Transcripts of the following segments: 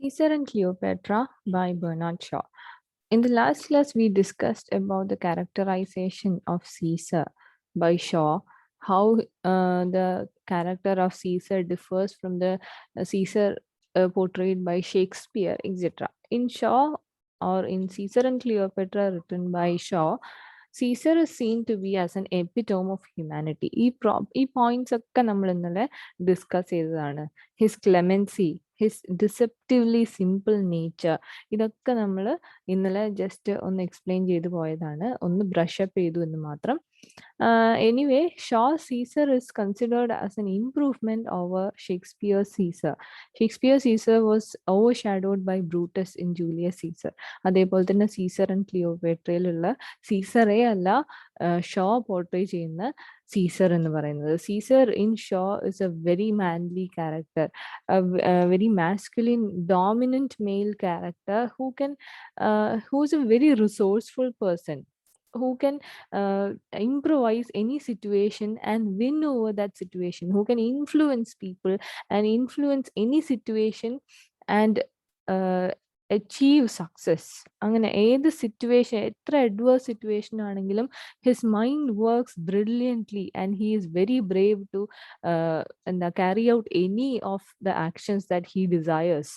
Caesar and Cleopatra by Bernard Shaw. In the last class, we discussed about the characterization of Caesar by Shaw, how the character of Caesar differs from the Caesar portrayed by Shakespeare, etc. In Shaw or in Caesar and Cleopatra written by Shaw, Caesar is seen to be as an epitome of humanity. ഈ points ഒക്കെ നമ്മൾ ഇന്നലെ discuss ചെയ്തതാണ്. His clemency, his deceptively simple nature, ഇതൊക്കെ നമ്മൾ ഇന്നലെ just ഒന്ന് explain ചെയ്തു പോയതാണ്. ഒന്ന് ബ്രഷ് അപ്പ് ചെയ്തു എന്ന് മാത്രം. Anyway, Shaw's Caesar is considered as an improvement over Shakespeare's Caesar. Shakespeare's Caesar was overshadowed by Brutus in Julius Caesar. അതേപോലെ തന്നെ സീസർ ആൻഡ് ക്ലിയോപേട്രയിലുള്ള സീസറെ അല്ല ഷോ പോർട്രേ ചെയ്യുന്ന സീസർ എന്ന് പറയുന്നത്. Caesar in show is a very manly character, very masculine, dominant male character who is a very resourceful person, who can improvise any situation and win over that situation, who can influence people and influence any situation and achieve success. അങ്ങനെ ഏത് situation, എത്ര adverse situation ആണെങ്കിലും his mind works brilliantly and he is very brave to carry out any of the actions that he desires.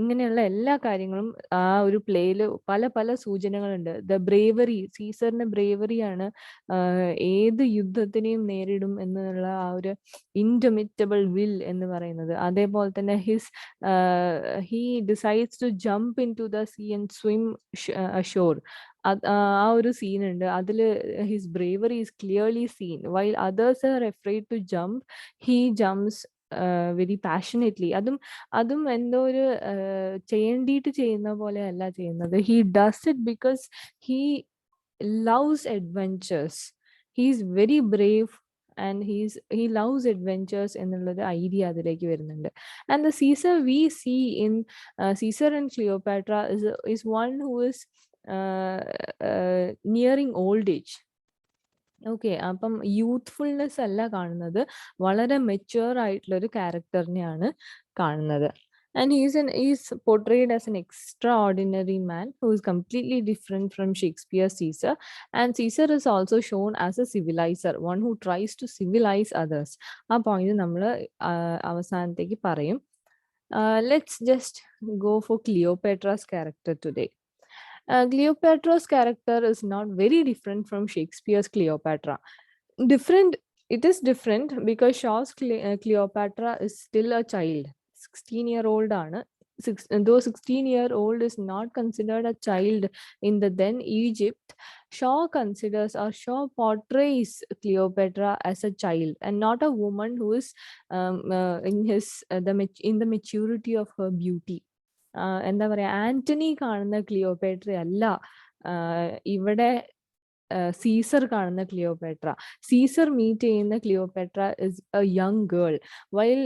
ഇങ്ങനെയുള്ള എല്ലാ കാര്യങ്ങളും ആ ഒരു പ്ലേയില് പല പല സൂചനകളുണ്ട്. ദ ബ്രേവറി, സീസറിന്റെ ബ്രേവറിയാണ് ഏത് യുദ്ധത്തിനെയും നേരിടും എന്നുള്ള ആ ഒരു ഇൻഡൊമിറ്റബിൾ വിൽ എന്ന് പറയുന്നത്. അതേപോലെ തന്നെ he decides to jump into the sea and swim ashore. ആ ഒരു സീൻ ഉണ്ട്. അതില് his bravery is clearly seen. While others are afraid to jump, he jumps very passionately. അതും എന്തോ ഒരു ചെയ്യേണ്ടിയിട്ട് ചെയ്യുന്ന പോലെ അല്ല ചെയ്യുന്നത്. He does it because he loves adventures. He is very brave and he loves adventures എന്നുള്ളൊരു ഐഡിയ അതിലേക്ക് വരുന്നുണ്ട്. And the Caesar we see in Caesar and Cleopatra is one who is nearing old age. Okay, അപ്പം youthfulness അല്ല കാണുന്നത്, വളരെ mature ആയിട്ടുള്ള ഒരു ക്യാരക്ടറിനെയാണ് കാണുന്നത്. And he's portrayed as an extraordinary man who is completely different from Shakespeare's Caesar. And Caesar is also shown as a civilizer, one who tries to civilize others. ആ point നമ്മൾ അവസാനത്തേക്ക് പറയും. Let's just go for Cleopatra's character today. Cleopatra's character is not very different from Shakespeare's Cleopatra. It is different because Shaw's Cleopatra is still a child. 16-year-old ആണ്. Though 16-year-old is not considered a child in the then Egypt, Shaw portrays Cleopatra as a child and not a woman who is in the maturity of her beauty. എന്താ പറയാ, ആന്റണി കാണുന്ന ക്ലിയോപേട്ര അല്ല ഇവിടെ Caesar കാണുന്ന ക്ലിയോപേട്ര. Caesar meet ചെയ്യുന്ന Cleopatra is a young girl, while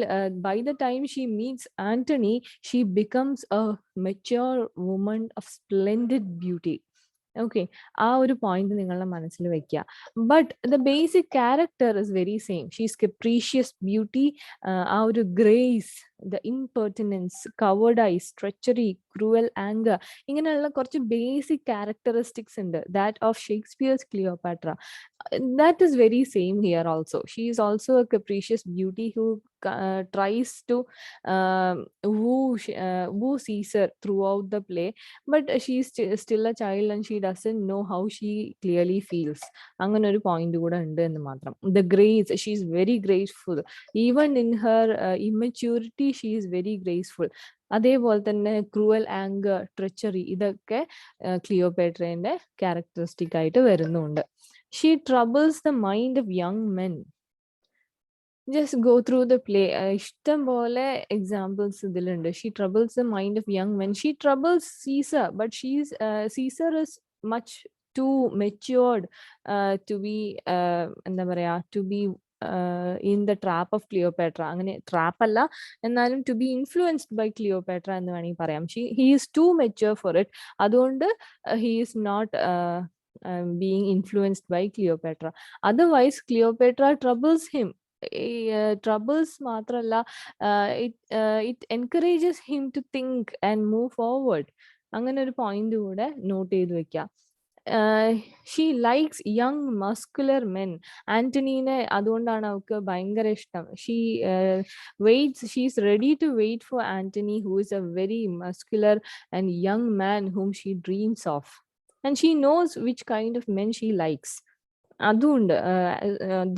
by the time she meets Antony she becomes a mature woman of splendid beauty. Okay, ആ ഒരു point നിങ്ങളുടെ മനസ്സിൽ വെക്കുക. But the basic character is very same. She's capricious beauty, ആ ഒരു grace, the impertinence, covered eyes, treachery, cruel anger, ഇങ്ങനെയുള്ള കുറച്ച് basic characteristics ഉണ്ട്. That of Shakespeare's Cleopatra, that is very same here also. She is also a capricious beauty who tries to woo Caesar throughout the play, but she is still a child and she doesn't know how she clearly feels. അങ്ങനെ ഒരു point കൂടെ ഉണ്ട് എന്ന് മാത്രം. The grace, she is very graceful. Even in her immaturity, she is very graceful. അതേപോലെ തന്നെ cruel anchor, ട്രെച്ചറി, ഇതൊക്കെ ക്ലിയോപേട്രയുടെ characteristic ആയിട്ട് വരുന്നുണ്ട്. She troubles the mind of young men. Just go through the play. ഇഷ്ടം പോലെ എക്സാമ്പിൾസ് ഇതിലുണ്ട്. She troubles the mind of young men. She troubles Caesar, but Caesar is much too matured to be എന്താ പറയാ, to be in the trap of Cleopatra. അങ്ങനെ trap അല്ല, എന്നാലും to be influenced by Cleopatra എന്ന് വേണമെങ്കിൽ പറയാം. He is too mature for it. അതുകൊണ്ട് he is not being influenced by Cleopatra. Otherwise, Cleopatra troubles him. troubles മാത്രല്ല, it encourages him to think and move forward. അങ്ങനെ ഒരു point കൂടെ note ചെയ്ത് വെക്കാം. She likes young muscular men. ആന്റണീനെ അതുകൊണ്ടാണ് അവൾക്ക് ഭയങ്കര ഇഷ്ടം. She's ready to wait for Antony, who is a very muscular and young man whom she dreams of, and she knows which kind of men she likes. അതുകൊണ്ട്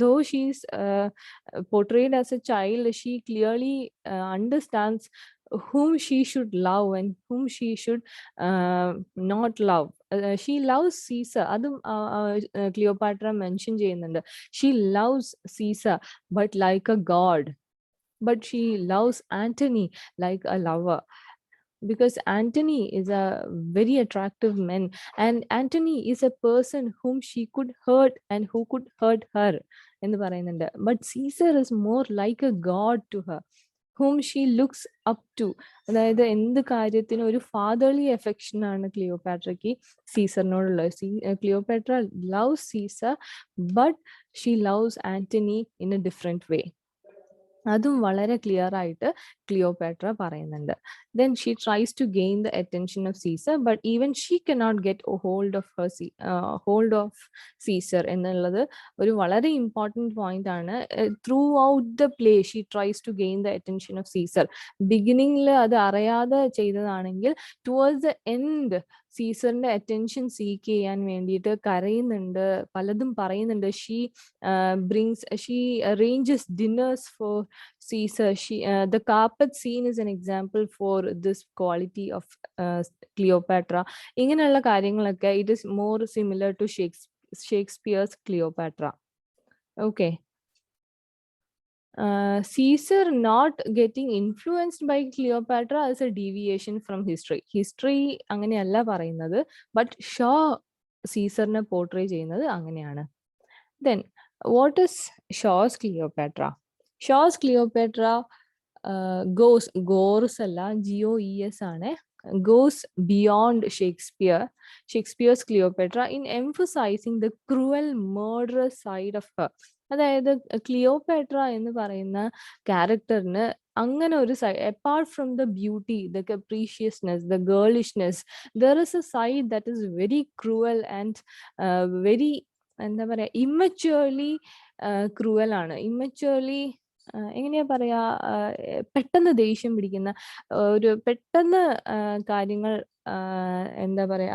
though she's portrayed as a child, she clearly understands whom she should love and whom she should not love. She loves Caesar. അതും Cleopatra mention ചെയ്യുന്നുണ്ട്. She loves Caesar but like a god, but she loves Antony like a lover, because Antony is a very attractive man, and Antony is a person whom she could hurt and who could hurt her എന്ന് പറയുന്നുണ്ട്. But Caesar is more like a god to her, whom she looks up to. അതായത് എന്ത് കാര്യത്തിനും ഒരു fatherly affection ആണ് ക്ലിയോപാട്രയ്ക്ക് സീസറിനോടുള്ളത്. Cleopatra loves Caesar but she loves Antony in a different way. അതും വളരെ ക്ലിയർ ആയിട്ട് ക്ലിയോപാട്ര പറയുന്നുണ്ട്. Then she tries to gain the attention of Caesar, but even she cannot get a hold of Caesar എന്നുള്ളത് ഒരു വളരെ important point ആണ്. Throughout the play she tries to gain the attention of Caesar. ബിഗിനിങ്ങിൽ അത് അറിയാതെ ചെയ്തതാണെങ്കിൽ towards the end സീസറിന്റെ attention seek ചെയ്യാൻ വേണ്ടിയിട്ട് കരയുന്നുണ്ട്, പലതും പറയുന്നുണ്ട്. She arranges dinners for Caesar. The carpet scene is an example for this quality of Cleopatra. ഇങ്ങനെയുള്ള കാര്യങ്ങളൊക്കെ it is more similar to Shakespeare's Cleopatra. Okay. Caesar not getting influenced by Cleopatra is a deviation from history. History അങ്ങനെയല്ല പറയുന്നത്, but show സീസറിനെ portray ചെയ്യുന്നത് അങ്ങനെയാണ്. Then what is Shaw's Cleopatra? Shaw's Cleopatra goes അല്ല, GOES ആണ്, goes beyond Shakespeare's Cleopatra in emphasizing the cruel murderous side of her. അതായത് ക്ലിയോപാട്ര എന്ന് പറയുന്ന ക്യാരക്ടറിന് അങ്ങനെ ഒരു side, apart from the beauty, the capriciousness, the girlishness, there is a side that is very cruel and very, എന്താ പറയാ, ഇമ്മച്യൂർലി cruel ആണ്. ഇമ്മച്യൂർലി എങ്ങനെയാ പറയാ, പെട്ടെന്ന് ദേഷ്യം പിടിക്കുന്ന ഒരു, പെട്ടെന്ന് കാര്യങ്ങൾ എന്താ പറയാ,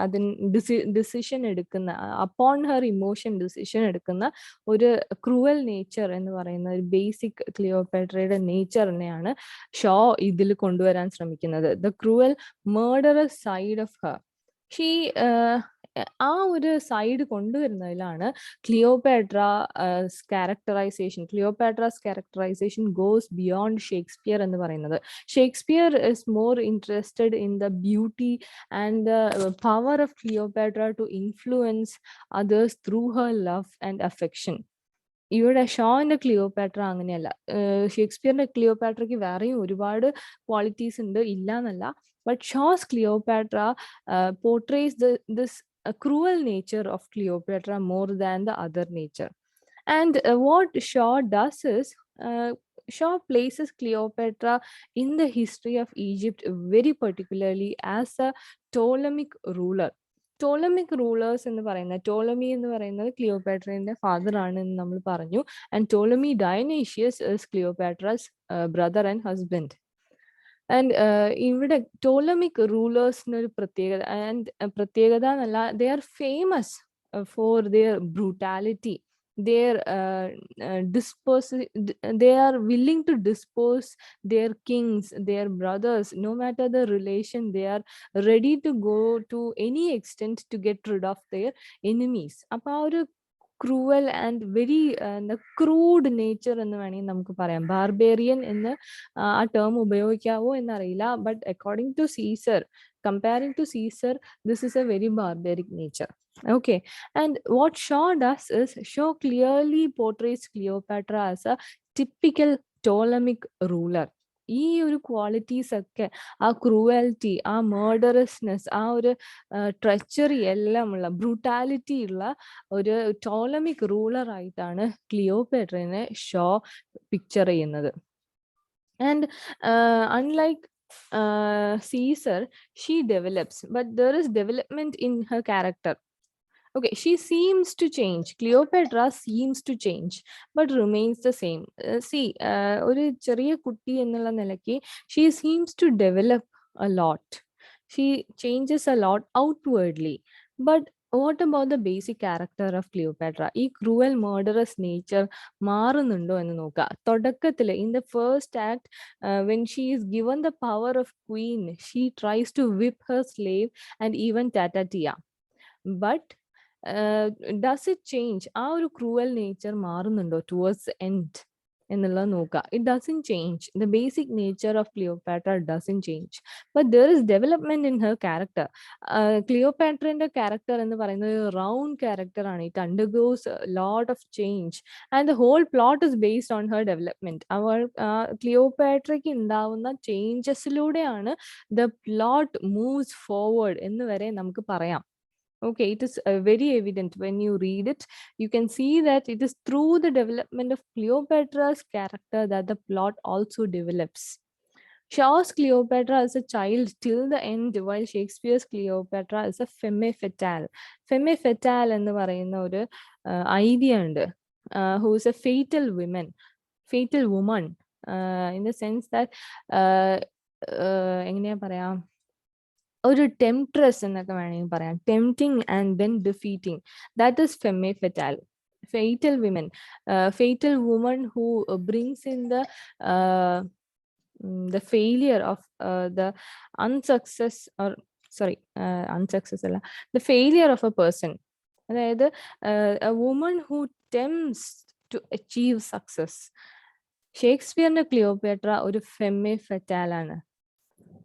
ഡിസിഷൻ എടുക്കുന്ന, അപ്പോൺ ഹെർ ഇമോഷൻ ഡിസിഷൻ എടുക്കുന്ന ഒരു ക്രൂവൽ നേച്ചർ എന്ന് പറയുന്ന ഒരു ബേസിക് ക്ലിയോപാട്രയുടെ നേച്ചറിനെയാണ് ഷോ ഇതിൽ കൊണ്ടുവരാൻ ശ്രമിക്കുന്നത്. The cruel murderous side of her. She ആ ഒരു സൈഡ് കൊണ്ടുവരുന്നതിലാണ് Cleopatra's characterization goes beyond Shakespeare എന്ന് പറയുന്നത്. Shakespeare is more interested in the beauty and the power of Cleopatra to influence others through her love and affection. ഇവിടെ ഷോന്റെ Cleopatra അങ്ങനെയല്ല. ഷേക്സ്പിയറിന്റെ ക്ലിയോപാട്രയ്ക്ക് വേറെയും ഒരുപാട് ക്വാളിറ്റീസ് ഉണ്ട്, ഇല്ല എന്നല്ല. But shows Cleopatra portrays this cruel nature of Cleopatra more than the other nature. And what Shaw does is, Shaw places Cleopatra in the history of Egypt very particularly as a Ptolemaic ruler. Ptolemaic rulers എന്ന് പറയുന്നത്, Ptolemy എന്ന് പറയുന്നത് ക്ലിയോപാട്രയുടെ father ആണ് എന്ന് നമ്മൾ പറഞ്ഞു. And Ptolemy Dionysus is Cleopatra's brother and husband. And ഇവിടെ Ptolemaic റൂളേഴ്സിനൊരു പ്രത്യേകത എന്നല്ല, they are famous for their brutality. they are willing to dispose their kings, their brothers, no matter the relation. They are ready to go to any extent to get rid of their enemies. അപ്പൊ ആ ഒരു cruel and very crude nature എന്ന് വേണമെങ്കിൽ നമുക്ക് പറയാം. Barbarian എന്ന് ആ term ഉപയോഗിക്കാവോ എന്നറിയില്ല, but according to Caesar, comparing to Caesar, this is a very barbaric nature. Okay, and what Shaw does is, Shaw clearly portrays Cleopatra as a typical Ptolemaic ruler. ഈ ഒരു ക്വാളിറ്റീസ് ഒക്കെ, ആ cruelty, ആ മേർഡറസ്നെസ്, ആ ഒരു ട്രെച്ചറി എല്ലാം ഉള്ള, ബ്രൂട്ടാലിറ്റി ഉള്ള ഒരു ടോളമിക് റൂളർ ആയിട്ടാണ് ക്ലിയോപേട്രനെ ഷോ പിക്ചർ ചെയ്യുന്നത്. And unlike Caesar, she develops, but there is development in her character. Okay, she seems to change. Cleopatra seems to change, but remains the same. See, ഒരു ചെറിയ കുട്ടി എന്നുള്ള നിലയ്ക്ക് she seems to develop a lot. She changes a lot outwardly. But what about the basic character of Cleopatra? ഈ cruel murderous nature മാറുന്നുണ്ടോ എന്ന് നോക്കുക. തുടക്കത്തിൽ in the first act, when she is given the power of queen, she tries to whip her slave and even Tatatia. But does it change? ആ ഒരു cruel nature മാറുന്നുണ്ടോ towards end എന്നുള്ളത് നോക്കുക. It doesn't change. The basic nature of Cleopatra doesn't change, but there is development in her character. ക്ലിയോപാട്രന്റെ character എന്ന് പറയുന്നത് round character ആണ്. It undergoes lot of change and the whole plot is based on her development. അവൾ ക്ലിയോപാട്രയ്ക്ക് ഉണ്ടാവുന്ന ചേഞ്ചസിലൂടെയാണ് the plot moves forward എന്ന് വരെ നമുക്ക് പറയാം. Okay, it is very evident when you read it. You can see that it is through the development of Cleopatra's character that the plot also develops. Shaw's Cleopatra as a child till the end, while Shakespeare's Cleopatra is a femme fatale. Femme fatale എന്ന് പറയുന്ന ഒരു idea ഉണ്ട്. Who is a fatal woman, in the sense that എങ്ങനെയാ പറയാ, ഒരു ടെംപ്ട്രസ് എന്നൊക്കെ വേണമെങ്കിൽ പറയാം. Tempting and then defeating. That is femme fatale. Fatal women, fatal woman who brings in the failure of the unsuccess, or sorry, unsuccess അല്ല, the failure of a person. അതായത് a woman who tempts to achieve success. ഷേക്സ്പിയറിന്റെ Cleopatra ഒരു femme ഫെറ്റാൽ ആണ്,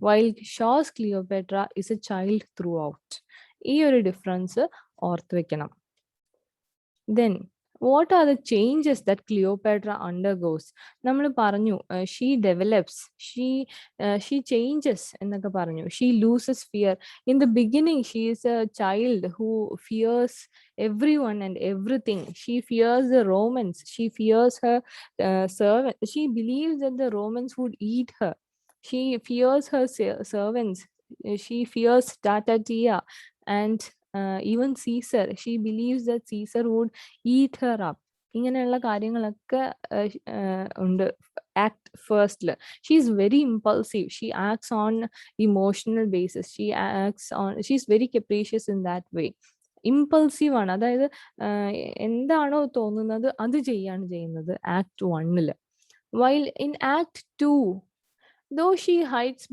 while Shaw's Cleopatra is a child throughout. ഈ ഒരു difference ഓർത്ത് വെക്കണം. Then what are the changes that Cleopatra undergoes? നമ്മൾ പറഞ്ഞു she develops, she changes എന്നൊക്കെ പറഞ്ഞു. She loses fear. In the beginning she is a child who fears everyone and everything. She fears the Romans. She fears her servant. She believes that the Romans would eat her. She fears her servants. She fears Tatatia and even Caesar. She believes that Caesar would eat her up. ഇങ്ങനെയുള്ള കാര്യങ്ങളൊക്കെ ഉണ്ട് act ഫസ്റ്റില്. She is very impulsive. She acts on emotional basis. She is very capricious in that way. Impulsive ആണ്. അതായത് എന്താണോ തോന്നുന്നത് അത് ചെയ്യാണ് ചെയ്യുന്നത് act 1. While in act 2, though she hides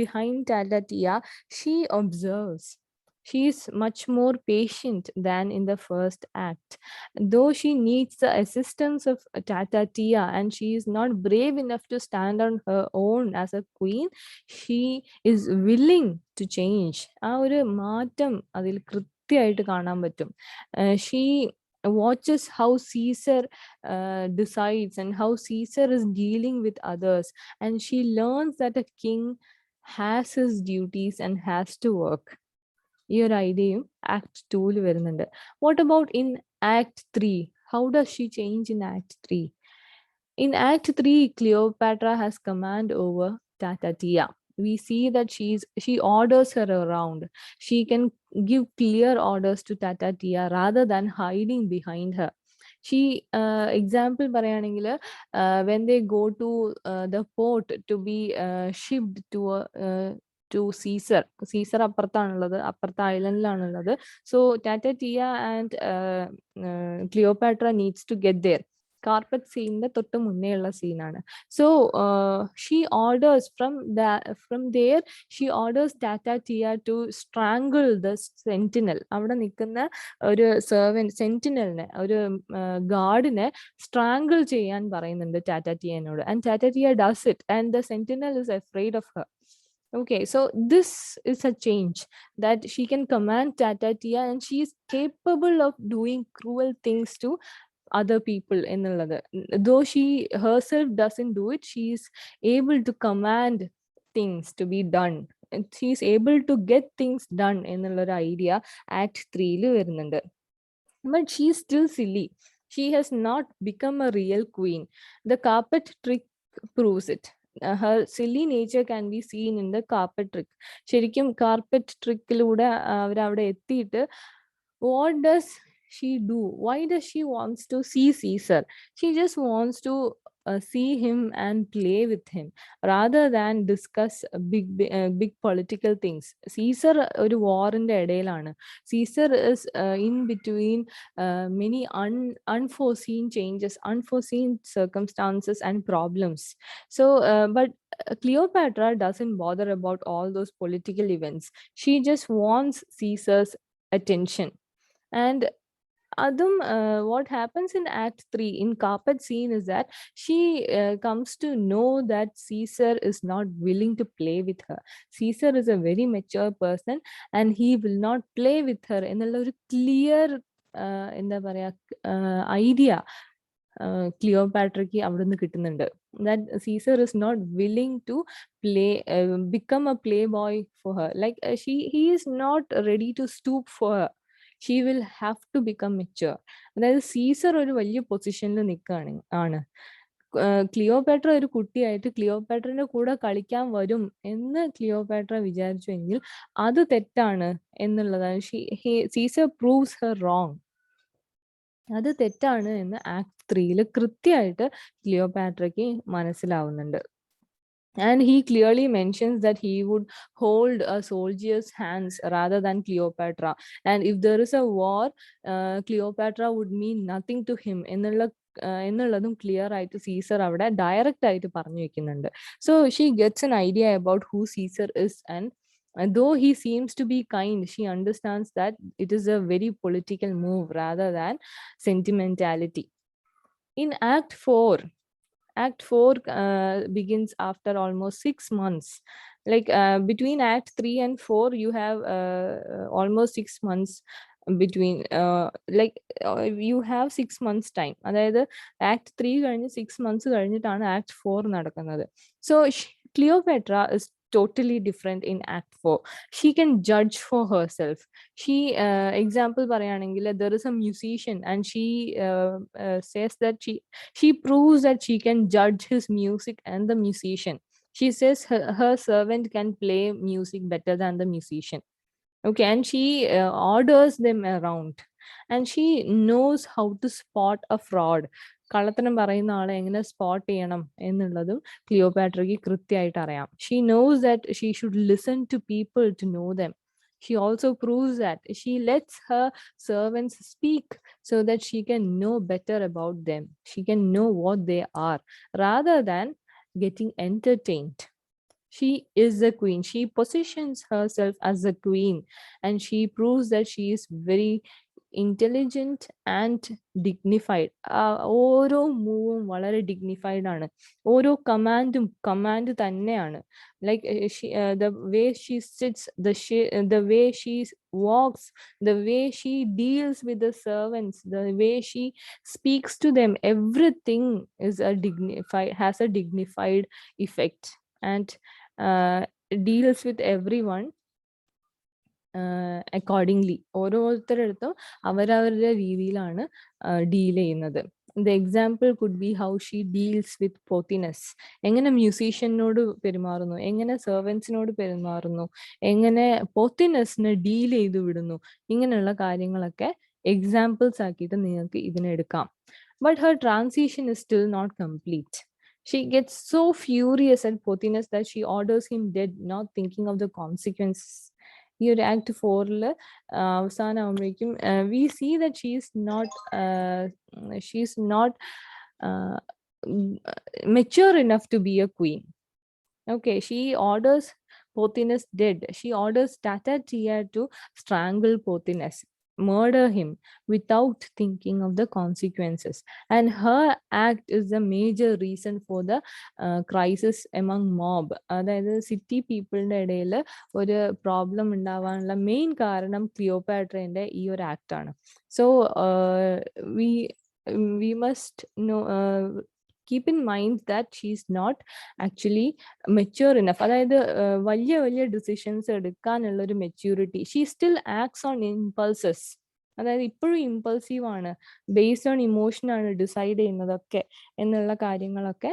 behind Tatatia, she observes. She is much more patient than in the first act. Though she needs the assistance of Tatatia and she is not brave enough to stand on her own as a queen, she is willing to change. ആ ഒരു മാറ്റം അതിൽ കൃത്യമായിട്ട് കാണാൻ പറ്റും. She watches how Caesar decides and how Caesar is dealing with others, and she learns that a king has his duties and has to work. ഈ ഒരു ഐഡിയയും act 2 വരുന്നുണ്ട്. What about in act 3? How does she change in act 3? In Act 3, Cleopatra has command over Tatatia. We see that she orders her around. She can give clear orders to Tatatia rather than hiding behind her. She example പറയുകയാണെങ്കിൽ when they go to the port to be shipped to Caesar അപ്പുറത്താണുള്ളത്, അപ്പുറത്തെ ഐലൻഡിലാണുള്ളത്. So Tatatia and Cleopatra needs to get there. Carpet സീനിന്റെ തൊട്ട് മുന്നേ ഉള്ള സീനാണ്. So she orders from there she orders Tatatia to strangle the sentinel. അവിടെ നിൽക്കുന്ന ഒരു സെന്റിനലിനെ, ഒരു ഗാർഡിനെ സ്ട്രാങ്കിൾ ചെയ്യാൻ പറയുന്നുണ്ട് ടാറ്റാറ്റിയനോട്. And Tatatia does it and the sentinel is afraid of her. Okay, so this is a change, that she can command Tatatia and she is capable of doing cruel things to other people എന്നുള്ളത്. Though she herself doesn't do it, she is able to command things to be done. And she is able to get things done എന്നുള്ളൊരു idea act 3 വരുന്നുണ്ട്. But she is still silly. She has not become a real queen. The carpet trick proves it. Her silly nature can be seen in the carpet trick. ശരിക്കും carpet ട്രിക്കിലൂടെ അവരവിടെ എത്തിയിട്ട് what does she do? Why does she wants to see Caesar? She just wants to see him and play with him rather than discuss big political things. Caesar ഒരു വാറിന്റെ ഇടയിലാണ്. Caesar is in between many unforeseen changes, unforeseen circumstances and problems. So but Cleopatra doesn't bother about all those political events. She just wants Caesar's attention. And Adum, what happens in Act 3 in carpet scene is that she comes to know that Caesar is not willing to play with her. Caesar is a very mature person and he will not play with her എന്നുള്ള ഒരു clear എന്താ പറയാ idea ക്ലിയോപാട്രയ്ക്ക് അവിടെ നിന്ന് കിട്ടുന്നുണ്ട്. That Caesar is not willing to become a playboy for her. Like he is not ready to stoop for her. She will have to become mature. അതായത് Caesar ഒരു വലിയ പൊസിഷനിൽ നിൽക്കുകയാണ്. ക്ലിയോപാട്ര ഒരു കുട്ടിയായിട്ട് ക്ലിയോപാട്രന്റെ കൂടെ കളിക്കാൻ വരും എന്ന് ക്ലിയോപാട്ര വിചാരിച്ചുവെങ്കിൽ അത് തെറ്റാണ് എന്നുള്ളതാണ്. Caesar proves her wrong. അത് തെറ്റാണ് എന്ന് ആക്ട് 3 കൃത്യമായിട്ട് ക്ലിയോപാട്രയ്ക്ക് മനസ്സിലാവുന്നുണ്ട്. And he clearly mentions that he would hold a soldier's hands rather than Cleopatra. And if there is a war, Cleopatra would mean nothing to him. എന്നുള്ളതും clear ആയിട്ട് Caesar അവിടെ direct ആയിട്ട് പറഞ്ഞു വെക്കുന്നുണ്ട്. So she gets an idea about who Caesar is, and though he seems to be kind, she understands that it is a very political move rather than sentimentality. In Act 4, Act 4 begins after almost 6 months. Like between Act 3 and 4, you have almost 6 months between. You have 6 months time. അതായത് Act 3 കഴിഞ്ഞ് 6 months കഴിഞ്ഞിട്ടാണ് Act 4 നടക്കുന്നത്. So Cleopatra is totally different in Act 4. She can judge for herself. She example പറയുകയാണെങ്കിൽ there is a musician and she says that she proves that she can judge his music and the musician. She says her servant can play music better than the musician. Okay, and she orders them around, and she knows how to spot a fraud. കള്ളത്തരം പറയുന്ന ആളെ എങ്ങനെ spot ചെയ്യണം എന്നുള്ളതും ക്ലിയോപാട്രയ്ക്ക് കൃത്യമായിട്ട് അറിയാം. She knows that she should listen to people to know them. She also proves that she lets her servants speak so that she can know better about them. She can know what they are rather than getting entertained. She is the queen. She positions herself as the queen, and she proves that she is very intelligent and dignified. ഓരോ മൂവും വളരെ dignified ആണ്. ഓരോ command തന്നെയാണ്. Like the way she sits, the way she walks, the way she deals with the servants, the way she speaks to them, everything has a dignified effect, and deals with everyone accordingly. ഓരോരുത്തരടുത്തും അവരവരുടെ രീതിയിലാണ് deal ചെയ്യുന്നത്. The example could be how she deals with Pothinus. എങ്ങനെ മ്യൂസീഷ്യനോട് പെരുമാറുന്നു, എങ്ങനെ സെർവൻസിനോട് പെരുമാറുന്നു, എങ്ങനെ പോത്തിനസിനെ ഡീൽ ചെയ്ത് വിടുന്നു, ഇങ്ങനെയുള്ള കാര്യങ്ങളൊക്കെ എക്സാമ്പിൾസ് ആക്കിയിട്ട് നിങ്ങൾക്ക് ഇതിനെടുക്കാം. But her transition is still not complete. She gets so furious at Pothinus that she orders him dead, not thinking of the consequences. ഈ ഒരു ആക്ട് 4 അവസാനമാകുമ്പോഴേക്കും we see that she's not mature enough to be a queen. Okay, she orders Pothinus dead. She orders Tatatia to strangle Pothinus, murder him without thinking of the consequences. And her act is the major reason for the crisis among mob. അതായത് city പീപ്പിളിന്റെ ഇടയിൽ ഒരു problem ഉണ്ടാവാനുള്ള main കാരണം ക്ലിയോപാട്രയുടെ ഈ ഒരു act ആണ്. So we must know, keep in mind that she's not actually mature enough. അതായത് വലിയ വലിയ ഡിസിഷൻസ് എടുക്കാനുള്ള ഒരു maturity, she still acts on impulses. അതായത് ഇപ്പോഴും ഇമ്പൾസീവ് ആണ്, ബേസ്ഡ് ഓൺ ഇമോഷൻ ആണ് ഡിസൈഡ് ചെയ്യുന്നതൊക്കെ എന്നുള്ള കാര്യങ്ങളൊക്കെ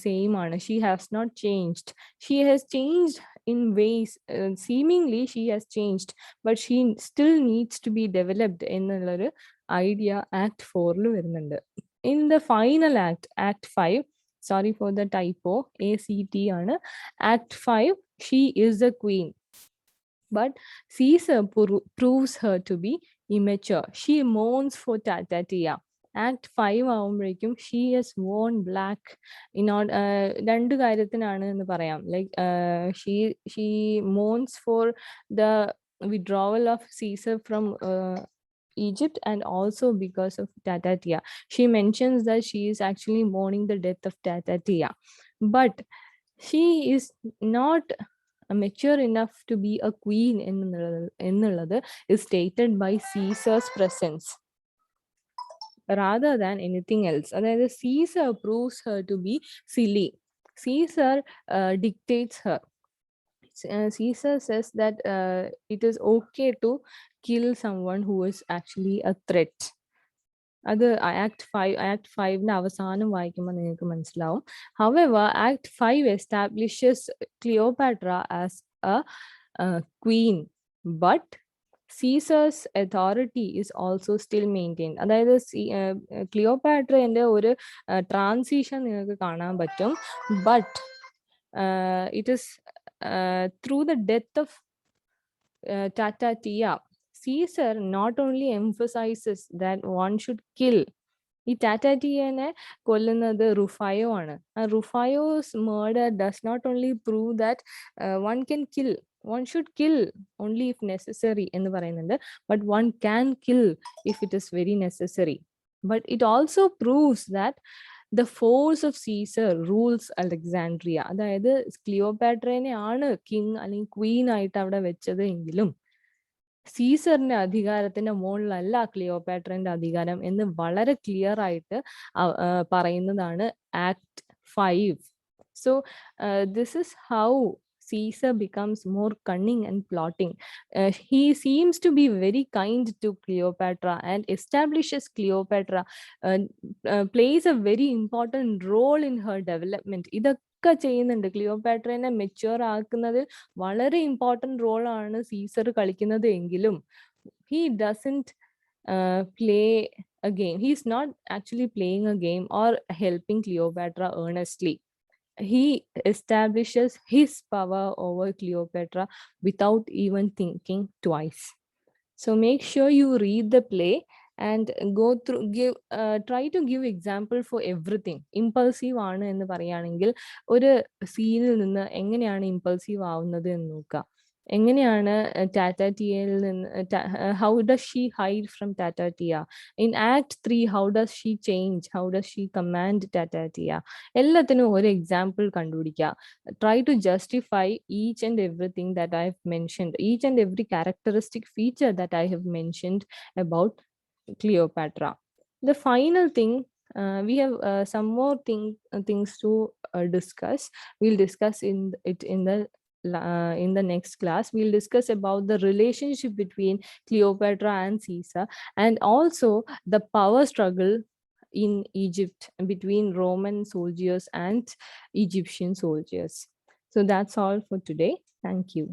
സെയിം ആണ്. She has not changed. She has changed in ways, seemingly she has changed, but she still needs to be developed എന്നുള്ളൊരു idea act 4 വരുന്നുണ്ട്. In the final act, act 5, sorry for the typo, ACT ആണ്, act 5, she is the queen, but Caesar proves her to be immature. She mourns for Tatatia. Act 5 ആവുമ്പോഴേക്കും she has worn black in order, രണ്ട് കാര്യത്തിനാണ് എന്ന് പറയാം. Like she mourns for the withdrawal of Caesar from Egypt, and also because of Tatatia. She mentions that she is actually mourning the death of Tatatia, but she is not mature enough to be a queen എന്നുള്ളത് is stated by Caesar's presence rather than anything else. അതായത് Caesar proves her to be silly. Caesar dictates her. Caesar says that it is okay to kill someone who is actually a threat. അത് act 5ന്റെ അവസാനം വായിക്കുമ്പോൾ നിങ്ങൾക്ക് മനസ്സിലാവും. However, Act 5 establishes Cleopatra as a queen, but Caesar's authority is also still maintained. അതായത് ക്ലിയോപാട്രയുടെ ഒരു transition നിങ്ങൾക്ക് കാണാൻ പറ്റും. But it is through the death of Tatatia, Caesar not only emphasizes that one should kill. ഈ ടാറ്റാറ്റിയനെ കൊല്ലുന്നത് റുഫായോ ആണ്. റുഫായോസ് murder does not only prove that one can kill, one should kill only if necessary എന്ന് പറയുന്നുണ്ട്, but one can kill if it is very necessary. But it also proves that the force of Caesar rules Alexandria. അതായത് ക്ലിയോപാട്രേനെ ആണ് king അല്ലെങ്കിൽ Queen ആയിട്ട് അവിടെ വെച്ചത് എങ്കിലും സീസറിന്റെ അധികാരത്തിന്റെ മുകളിലല്ല ക്ലിയോപാട്രന്റെ അധികാരം എന്ന് വളരെ ക്ലിയർ ആയിട്ട് പറയുന്നതാണ് act 5. So this is how Caesar becomes more cunning and plotting. He seems to be very kind to Cleopatra and establishes Cleopatra, plays a very important role in her development. ഇതൊക്കെ ചെയ്യുന്നുണ്ട്. ക്ലിയോപാട്രനെ mature ആക്കുന്നതിൽ വളരെ important റോളാണ് Caesar കളിക്കുന്നത് എങ്കിലും he doesn't play a game. He's not actually playing a game or helping Cleopatra earnestly. He establishes his power over Cleopatra without even thinking twice. So make sure you read the play and go through, try to give example for everything. Impulsive ആണ് എന്ന് പറയുകയാണെങ്കിൽ ഒരു സീനിൽ നിന്ന് എങ്ങനെയാണ് impulsive ആവുന്നത് എന്ന് നോക്കുക. എങ്ങനെയാണ് ടാറ്റാറ്റിയയിൽ നിന്ന് how does she hide from Tatatia? In Act 3, how does she change? How does she command Tatatia? എല്ലാത്തിനും ഒരു എക്സാമ്പിൾ കണ്ടുപിടിക്കുക. Try to justify each and everything that I have mentioned, each and every characteristic feature that I have mentioned about Cleopatra. The final thing, we have some more things to discuss. We'll discuss it in the next class. We'll discuss about the relationship between Cleopatra and Caesar, and also the power struggle in Egypt between Roman soldiers and Egyptian soldiers. So that's all for today. Thank you.